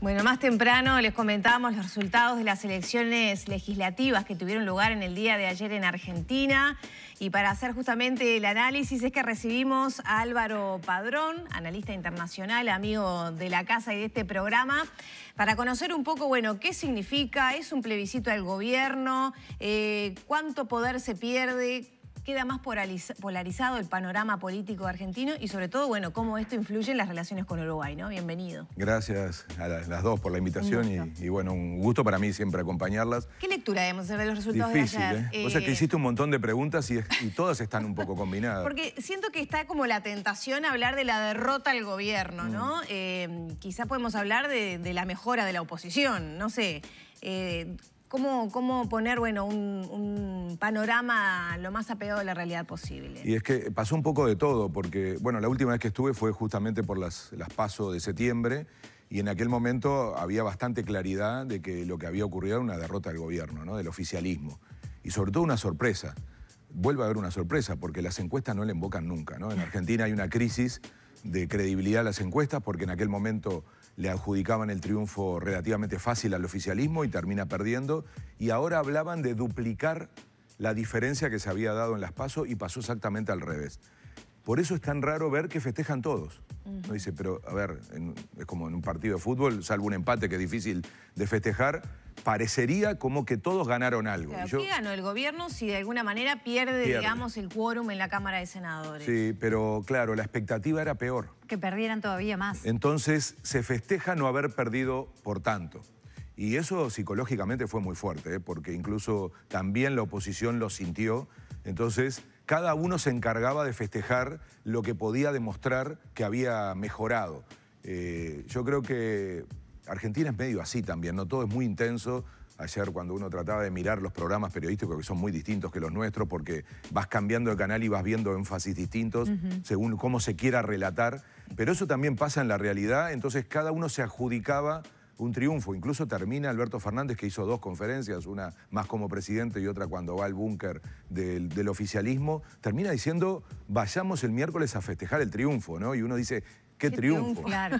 Bueno, más temprano les comentábamos los resultados de las elecciones legislativas que tuvieron lugar en el día de ayer en Argentina. Y para hacer justamente el análisis es que recibimos a Álvaro Padrón, analista internacional, amigo de la casa y de este programa, para conocer un poco, bueno, qué significa, es un plebiscito al gobierno, cuánto poder se pierde, queda más polarizado el panorama político argentino y sobre todo, bueno, cómo esto influye en las relaciones con Uruguay, ¿no? Bienvenido. Gracias a las dos por la invitación y bueno, un gusto para mí siempre acompañarlas. ¿Qué lectura debemos hacer de los resultados Difícil, de ayer? O sea que hiciste un montón de preguntas y todas están un poco combinadas. Porque siento que está como la tentación a hablar de la derrota al gobierno, ¿no? Quizá podemos hablar de la mejora de la oposición, no sé. ¿Cómo poner, bueno, un panorama lo más apegado a la realidad posible? Y es que pasó un poco de todo, porque, bueno, la última vez que estuve fue justamente por las PASO de septiembre, y en aquel momento había bastante claridad de que lo que había ocurrido era una derrota del gobierno, ¿no? Del oficialismo. Y sobre todo una sorpresa. Vuelve a haber una sorpresa, porque las encuestas no le invocan nunca, ¿no? En Argentina hay una crisis de credibilidad a las encuestas, porque en aquel momento le adjudicaban el triunfo relativamente fácil al oficialismo y termina perdiendo. Y ahora hablaban de duplicar la diferencia que se había dado en las PASO y pasó exactamente al revés. Por eso es tan raro ver que festejan todos. ¿No? Dice, pero a ver, es como en un partido de fútbol, salvo un empate que es difícil de festejar, parecería como que todos ganaron algo. Claro, ¿qué ganó el gobierno si de alguna manera pierde, digamos, el quórum en la Cámara de Senadores? Sí, pero claro, la expectativa era peor. Que perdieran todavía más. Entonces se festeja no haber perdido por tanto. Y eso psicológicamente fue muy fuerte, porque incluso también la oposición lo sintió. Entonces cada uno se encargaba de festejar lo que podía demostrar que había mejorado. Yo creo que Argentina es medio así también, ¿no? Todo es muy intenso. Ayer cuando uno trataba de mirar los programas periodísticos, que son muy distintos que los nuestros, porque vas cambiando de canal y vas viendo énfasis distintos según cómo se quiera relatar. Pero eso también pasa en la realidad, entonces cada uno se adjudicaba un triunfo. Incluso termina Alberto Fernández, que hizo dos conferencias, una más como presidente y otra cuando va al búnker del oficialismo, termina diciendo, vayamos el miércoles a festejar el triunfo, ¿no? Y uno dice, ¿qué triunfo? Claro.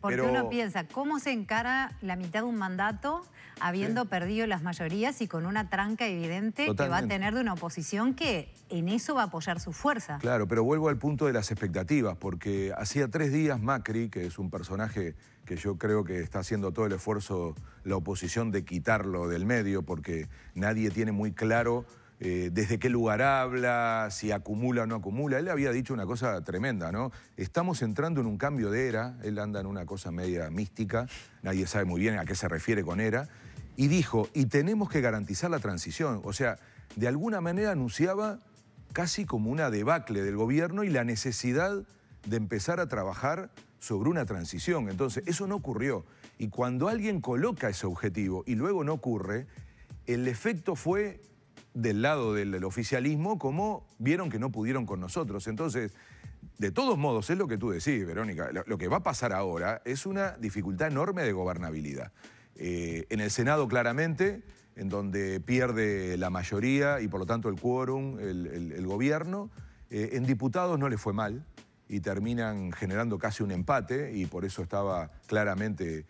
Porque uno piensa, ¿cómo se encara la mitad de un mandato habiendo perdido las mayorías y con una tranca evidente que va a tener de una oposición que en eso va a apoyar su fuerza? Claro, pero vuelvo al punto de las expectativas, porque hacía 3 días Macri, que es un personaje que yo creo que está haciendo todo el esfuerzo la oposición de quitarlo del medio, porque nadie tiene muy claro desde qué lugar habla, si acumula o no acumula. Él había dicho una cosa tremenda, ¿no? Estamos entrando en un cambio de era, él anda en una cosa media mística, nadie sabe muy bien a qué se refiere con era, y dijo, y tenemos que garantizar la transición. O sea, de alguna manera anunciaba casi como una debacle del gobierno y la necesidad de empezar a trabajar sobre una transición. Entonces, eso no ocurrió. Y cuando alguien coloca ese objetivo y luego no ocurre, el efecto fue del lado del oficialismo, como vieron que no pudieron con nosotros. Entonces, de todos modos, es lo que tú decís, Verónica, lo que va a pasar ahora es una dificultad enorme de gobernabilidad. En el Senado, claramente, en donde pierde la mayoría y por lo tanto el quórum, el gobierno. En diputados no le fue mal y terminan generando casi un empate, y por eso estaba claramente,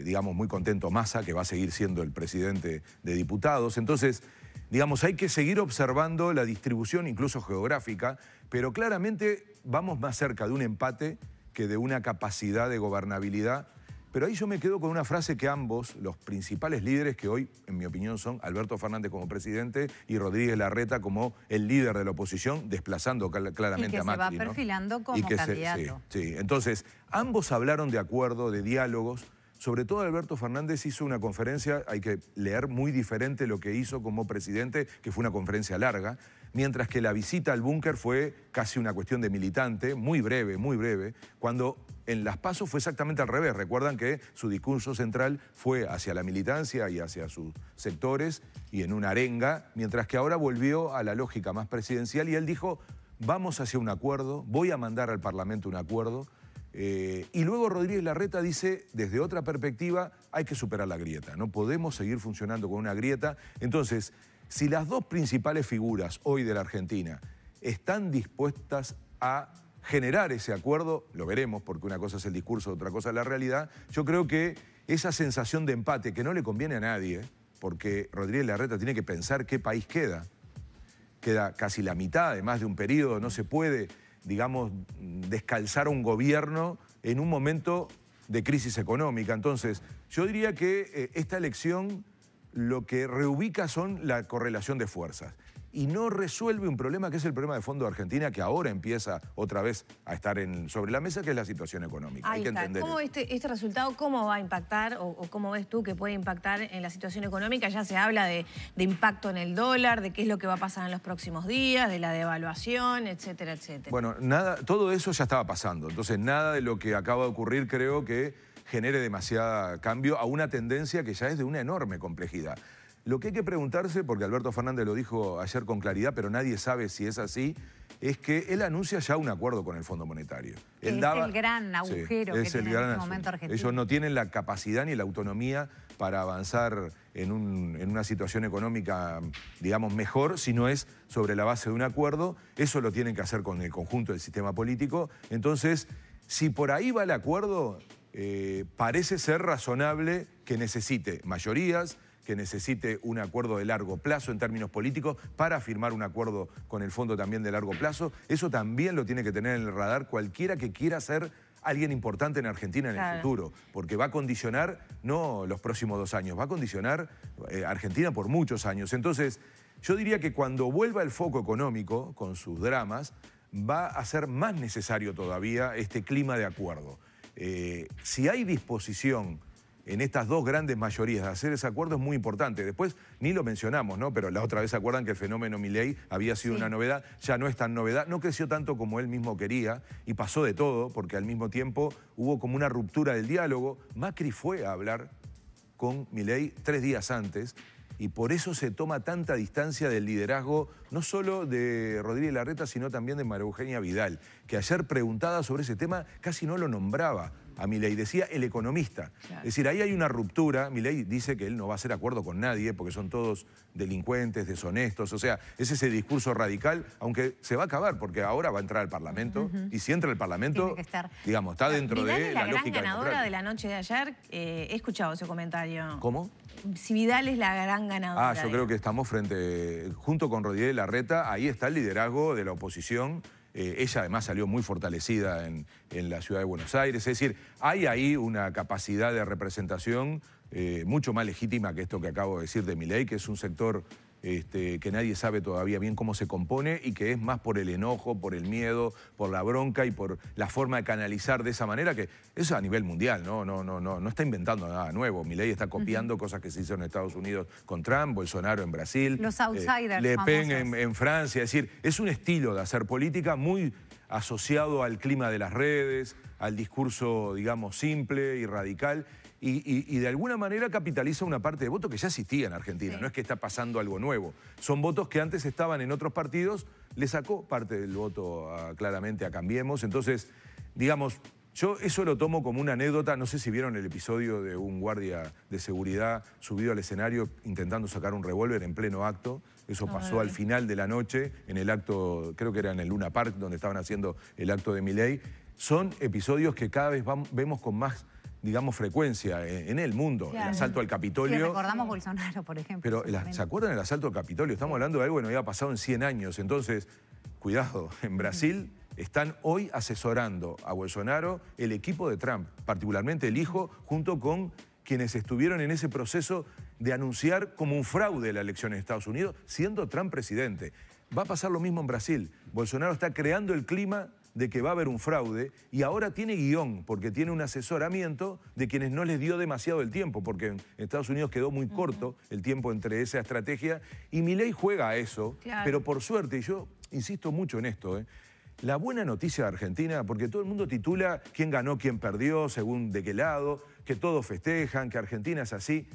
digamos, muy contento Massa, que va a seguir siendo el presidente de diputados. Entonces, digamos, hay que seguir observando la distribución, incluso geográfica, pero claramente vamos más cerca de un empate que de una capacidad de gobernabilidad. Pero ahí yo me quedo con una frase que ambos, los principales líderes, que hoy, en mi opinión, son Alberto Fernández como presidente y Rodríguez Larreta como el líder de la oposición, desplazando claramente a Macri. Y que se va perfilando como candidato. Sí. Entonces, ambos hablaron de acuerdo, de diálogos. Sobre todo Alberto Fernández hizo una conferencia, hay que leer muy diferente lo que hizo como presidente, que fue una conferencia larga, mientras que la visita al búnker fue casi una cuestión de militante, muy breve, cuando en las PASO fue exactamente al revés. Recuerdan que su discurso central fue hacia la militancia y hacia sus sectores y en una arenga, mientras que ahora volvió a la lógica más presidencial y él dijo, vamos hacia un acuerdo, voy a mandar al Parlamento un acuerdo. Y luego Rodríguez Larreta dice, desde otra perspectiva, hay que superar la grieta. No podemos seguir funcionando con una grieta. Entonces, si las dos principales figuras hoy de la Argentina están dispuestas a generar ese acuerdo, lo veremos porque una cosa es el discurso, otra cosa es la realidad. Yo creo que esa sensación de empate que no le conviene a nadie, porque Rodríguez Larreta tiene que pensar qué país queda. Queda casi la mitad, además de un periodo, no se puede, digamos, descalzar a un gobierno en un momento de crisis económica. Entonces, yo diría que esta elección lo que reubica son la correlación de fuerzas y no resuelve un problema que es el problema de fondo de Argentina, que ahora empieza otra vez a estar sobre la mesa, que es la situación económica. Hay que entender. ¿Cómo este resultado, cómo va a impactar o cómo ves tú que puede impactar en la situación económica? Ya se habla de impacto en el dólar, de qué es lo que va a pasar en los próximos días, de la devaluación, etcétera, etcétera. Bueno, todo eso ya estaba pasando. Entonces, nada de lo que acaba de ocurrir creo que genere demasiado cambio a una tendencia que ya es de una enorme complejidad. Lo que hay que preguntarse, porque Alberto Fernández lo dijo ayer con claridad, pero nadie sabe si es así, es que él anuncia ya un acuerdo con el Fondo Monetario. Es el gran agujero que tiene en este momento Argentina. Ellos no tienen la capacidad ni la autonomía para avanzar en una situación económica, digamos, mejor, si no es sobre la base de un acuerdo. Eso lo tienen que hacer con el conjunto del sistema político. Entonces, si por ahí va el acuerdo, parece ser razonable que necesite mayorías, que necesite un acuerdo de largo plazo en términos políticos para firmar un acuerdo con el fondo también de largo plazo. Eso también lo tiene que tener en el radar cualquiera que quiera ser alguien importante en Argentina en el futuro, porque va a condicionar no los próximos 2 años, va a condicionar Argentina por muchos años. Entonces, yo diría que cuando vuelva el foco económico con sus dramas, va a ser más necesario todavía este clima de acuerdo. Si hay disposición en estas dos grandes mayorías de hacer ese acuerdo es muy importante. Después ni lo mencionamos, ¿no? Pero la otra vez se acuerdan que el fenómeno Milei había sido una novedad, ya no es tan novedad, no creció tanto como él mismo quería y pasó de todo porque al mismo tiempo hubo como una ruptura del diálogo. Macri fue a hablar con Milei 3 días antes y por eso se toma tanta distancia del liderazgo no solo de Rodríguez Larreta, sino también de María Eugenia Vidal, que ayer preguntada sobre ese tema casi no lo nombraba a Milei, decía el economista. Claro. Es decir, ahí hay una ruptura. Milei dice que él no va a hacer acuerdo con nadie porque son todos delincuentes, deshonestos. O sea, es ese discurso radical, aunque se va a acabar porque ahora va a entrar al Parlamento y si entra al Parlamento, digamos, está dentro de la lógica democrática. Vidal es la gran ganadora de la noche de ayer. He escuchado ese comentario. ¿Cómo? Si Vidal es la gran ganadora. Yo creo que estamos junto con Rodríguez Larreta, ahí está el liderazgo de la oposición. Ella además salió muy fortalecida en la ciudad de Buenos Aires. Es decir, hay ahí una capacidad de representación mucho más legítima que esto que acabo de decir de Milei, que es un sector que nadie sabe todavía bien cómo se compone y que es más por el enojo, por el miedo, por la bronca y por la forma de canalizar de esa manera, que eso a nivel mundial, no está inventando nada nuevo. Milei está copiando cosas que se hicieron en Estados Unidos con Trump, Bolsonaro en Brasil, los outsiders Le Pen en Francia. Es decir, es un estilo de hacer política muy asociado al clima de las redes, al discurso, digamos, simple y radical. Y de alguna manera capitaliza una parte de voto que ya existía en Argentina, no es que está pasando algo nuevo. Son votos que antes estaban en otros partidos, le sacó parte del voto claramente a Cambiemos. Entonces, digamos, yo eso lo tomo como una anécdota. No sé si vieron el episodio de un guardia de seguridad subido al escenario intentando sacar un revólver en pleno acto. Eso pasó al final de la noche, en el acto, creo que era en el Luna Park, donde estaban haciendo el acto de Milei. Son episodios que cada vez vemos con más, digamos, frecuencia en el mundo. Claro. El asalto al Capitolio. Sí, recordamos Bolsonaro, por ejemplo. Pero ¿se acuerdan del asalto al Capitolio? Estamos hablando de algo que no había pasado en 100 años. Entonces, cuidado, en Brasil están hoy asesorando a Bolsonaro el equipo de Trump, particularmente el hijo, junto con quienes estuvieron en ese proceso de anunciar como un fraude la elección en Estados Unidos, siendo Trump presidente. Va a pasar lo mismo en Brasil. Bolsonaro está creando el clima de que va a haber un fraude y ahora tiene guión porque tiene un asesoramiento de quienes no les dio demasiado el tiempo, porque en Estados Unidos quedó muy corto el tiempo entre esa estrategia y Milei juega a eso, pero por suerte, y yo insisto mucho en esto, la buena noticia de Argentina, porque todo el mundo titula quién ganó, quién perdió, según de qué lado, que todos festejan, que Argentina es así.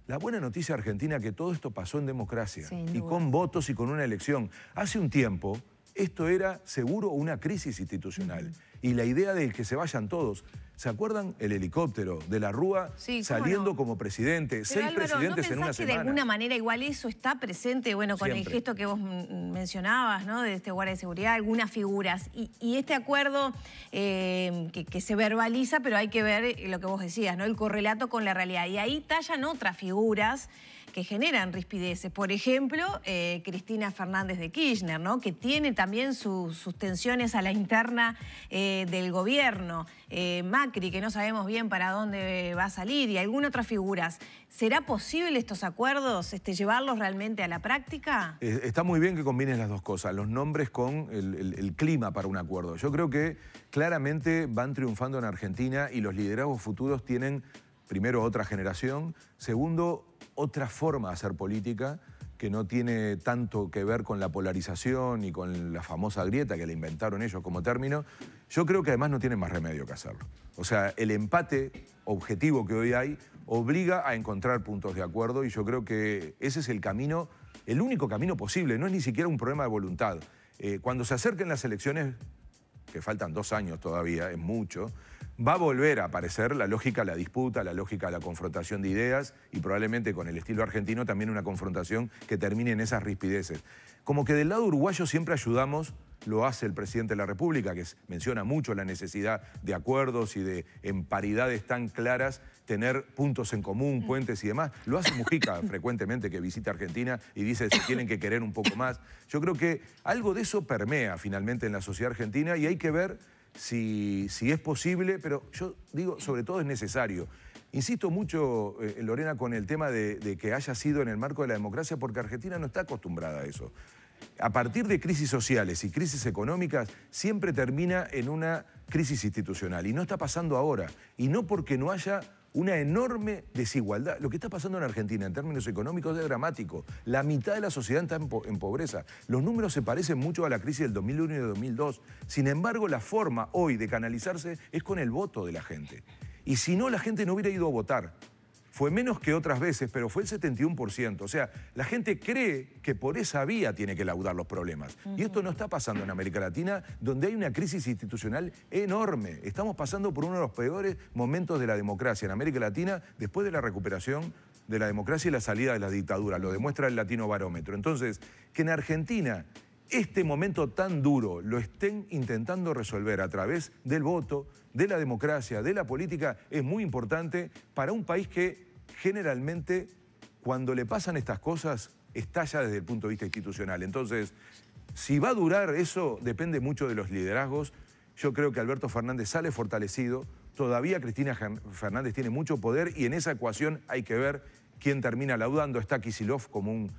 La buena noticia de Argentina es que todo esto pasó en democracia y con votos y con una elección. Hace un tiempo esto era seguro una crisis institucional. Y la idea de que se vayan todos. ¿Se acuerdan el helicóptero de la Rúa saliendo como presidente? 6 presidentes en una semana. Que de alguna manera igual eso está presente, bueno, con el gesto que vos mencionabas, ¿no? De este guardia de seguridad, algunas figuras. Y este acuerdo que se verbaliza, pero hay que ver lo que vos decías, ¿no? El correlato con la realidad. Y ahí tallan otras figuras que generan rispideces. Por ejemplo, Cristina Fernández de Kirchner, ¿no? Que tiene también sus tensiones a la interna del gobierno. Macri, que no sabemos bien para dónde va a salir, y algunas otras figuras. ¿Será posible estos acuerdos, llevarlos realmente a la práctica? Está muy bien que combines las dos cosas, los nombres con el clima para un acuerdo. Yo creo que claramente van triunfando en Argentina y los liderazgos futuros tienen, primero, otra generación, segundo, otra forma de hacer política que no tiene tanto que ver con la polarización y con la famosa grieta que le inventaron ellos como término. Yo creo que además no tienen más remedio que hacerlo. O sea, el empate objetivo que hoy hay obliga a encontrar puntos de acuerdo y yo creo que ese es el camino, el único camino posible, no es ni siquiera un problema de voluntad. Cuando se acerquen las elecciones, que faltan 2 años todavía, es mucho, va a volver a aparecer la lógica de la disputa, la lógica de la confrontación de ideas y probablemente con el estilo argentino también una confrontación que termine en esas rispideces. Como que del lado uruguayo siempre ayudamos, lo hace el presidente de la República, que menciona mucho la necesidad de acuerdos y de, en paridades tan claras, tener puntos en común, puentes y demás. Lo hace Mujica frecuentemente, que visita Argentina y dice que se tienen que querer un poco más. Yo creo que algo de eso permea finalmente en la sociedad argentina y hay que ver si es posible, pero yo digo, sobre todo es necesario. Insisto mucho, Lorena, con el tema de que haya sido en el marco de la democracia, porque Argentina no está acostumbrada a eso. A partir de crisis sociales y crisis económicas, siempre termina en una crisis institucional. Y no está pasando ahora. Y no porque no haya una enorme desigualdad. Lo que está pasando en Argentina en términos económicos es dramático. La mitad de la sociedad está en pobreza. Los números se parecen mucho a la crisis del 2001 y del 2002. Sin embargo, la forma hoy de canalizarse es con el voto de la gente. Y si no, la gente no hubiera ido a votar. Fue menos que otras veces, pero fue el 71%. O sea, la gente cree que por esa vía tiene que laudar los problemas. Y esto no está pasando en América Latina, donde hay una crisis institucional enorme. Estamos pasando por uno de los peores momentos de la democracia en América Latina después de la recuperación de la democracia y la salida de la dictadura. Lo demuestra el Latino Barómetro. Entonces, que en Argentina este momento tan duro lo estén intentando resolver a través del voto, de la democracia, de la política, es muy importante para un país que generalmente, cuando le pasan estas cosas, estalla desde el punto de vista institucional. Entonces, si va a durar eso, depende mucho de los liderazgos. Yo creo que Alberto Fernández sale fortalecido. Todavía Cristina Fernández tiene mucho poder y en esa ecuación hay que ver quién termina laudando. Está Kicillof como un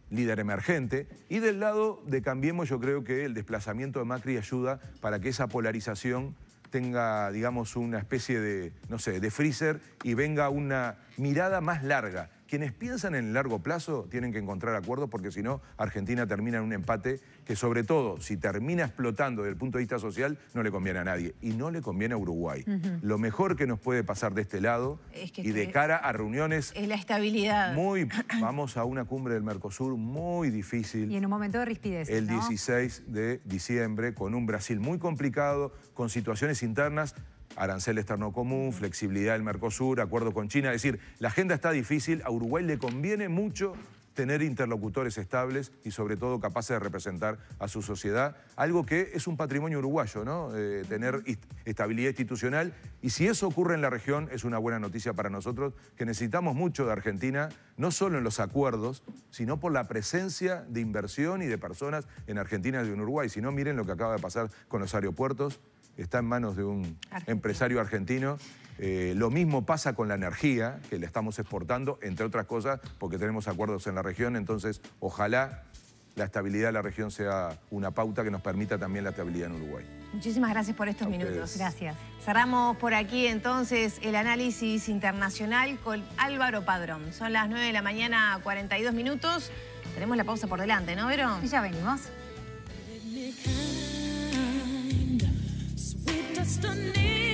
líder emergente. Y del lado de Cambiemos, yo creo que el desplazamiento de Macri ayuda para que esa polarización tenga, digamos, una especie de, no sé, de freezer y venga una mirada más larga. Quienes piensan en el largo plazo tienen que encontrar acuerdos porque si no, Argentina termina en un empate que sobre todo, si termina explotando desde el punto de vista social, no le conviene a nadie. Y no le conviene a Uruguay. Lo mejor que nos puede pasar de este lado y de cara a reuniones... Es la estabilidad. Vamos a una cumbre del Mercosur muy difícil. Y en un momento de rispidez, el 16 de diciembre, con un Brasil muy complicado, con situaciones internas, arancel externo común, flexibilidad del Mercosur, acuerdo con China. Es decir, la agenda está difícil, a Uruguay le conviene mucho tener interlocutores estables y sobre todo capaces de representar a su sociedad, algo que es un patrimonio uruguayo, ¿no? Tener estabilidad institucional y si eso ocurre en la región es una buena noticia para nosotros, que necesitamos mucho de Argentina, no solo en los acuerdos, sino por la presencia de inversión y de personas en Argentina y en Uruguay. Si no, miren lo que acaba de pasar con los aeropuertos, está en manos de un empresario argentino. Lo mismo pasa con la energía, que la estamos exportando, entre otras cosas, porque tenemos acuerdos en la región. Entonces, ojalá la estabilidad de la región sea una pauta que nos permita también la estabilidad en Uruguay. Muchísimas gracias por estos minutos. Ustedes. Gracias. Cerramos por aquí entonces el análisis internacional con Álvaro Padrón. Son las 9 de la mañana, 42 minutos. Tenemos la pausa por delante, ¿no, Vero? Y ya venimos. Just a need